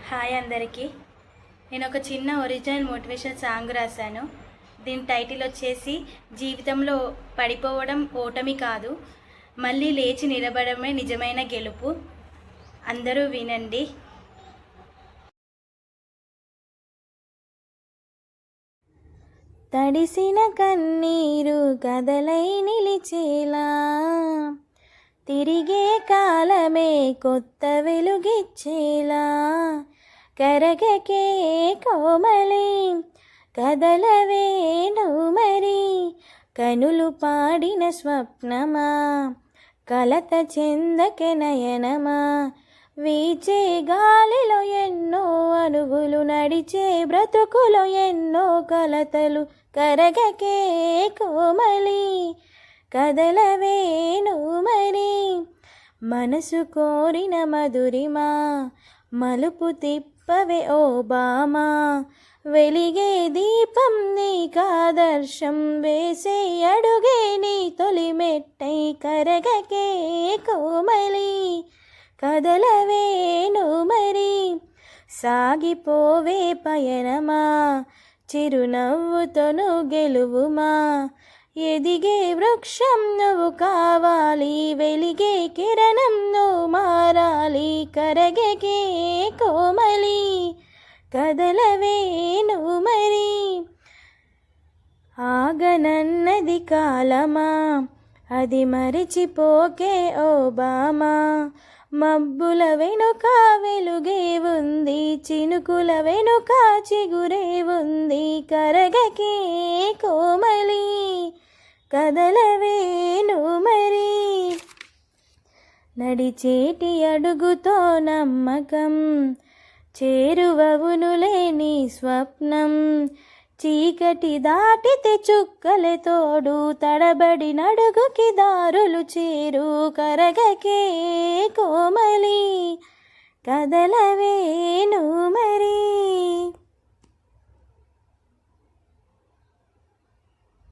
Hi అందరికీ. నేను ఒక చిన్న ఒరిజినల్ మోటివేషన్ సాంగ్ రాశాను. దీని టైటిల్ వచ్చేసి జీవితంలో పడిపోవడం ఓటమి కాదు, మళ్ళీ లేచి నిలబడమే నిజమైన గెలుపు. అందరూ వినండి. తడిసిన కన్నీరు కదలై నిలిచేలా, తిరిగే కాలమే కొత్త వెలుగిచ్చేలా, కరగకే కోమలి కదలవేను మరి, కనులు పాడిన స్వప్నమా కలత చెందకె నయనమా, వీచే గాలిలో ఎన్నో అణువులు, నడిచే బ్రతుకులో ఎన్నో కలతలు, కరగకే కోమలి కదలవేను మరి, మనసు కోరిన మధురిమా మలుపు తిప్పవే ఓ బామా, వెలిగే దీపం నీకాదర్శం, వేసే అడుగే నీ తొలి మెట్టై, కరగకే కోమలి కదలవేను మరి, సాగిపోవే పయనమా చిరునవ్వుతోను గెలువుమా, ఎదిగే వృక్షం నువ్వు కావాలి, వెలిగే కిరణం నువ్వు మారాలి, కరగకే కోమలి కదలవేను మరి, ఆగనన్నది కాలమా అది మరిచిపోకే ఓ బామా, మబ్బుల వెనుక వెలుగే ఉంది, చినుకుల వెనుక చిగురే ఉంది, కరగకే కోమలి కదలవేను మరి, నడిచేటి అడుగుతో నమ్మకం చేరువవునులే నీ స్వప్నం, చీకటి దాటితే చుక్కలే తోడు, తడబడి నడుగుకి దారులు చేరు, కరగకే కోమలి కదలవేను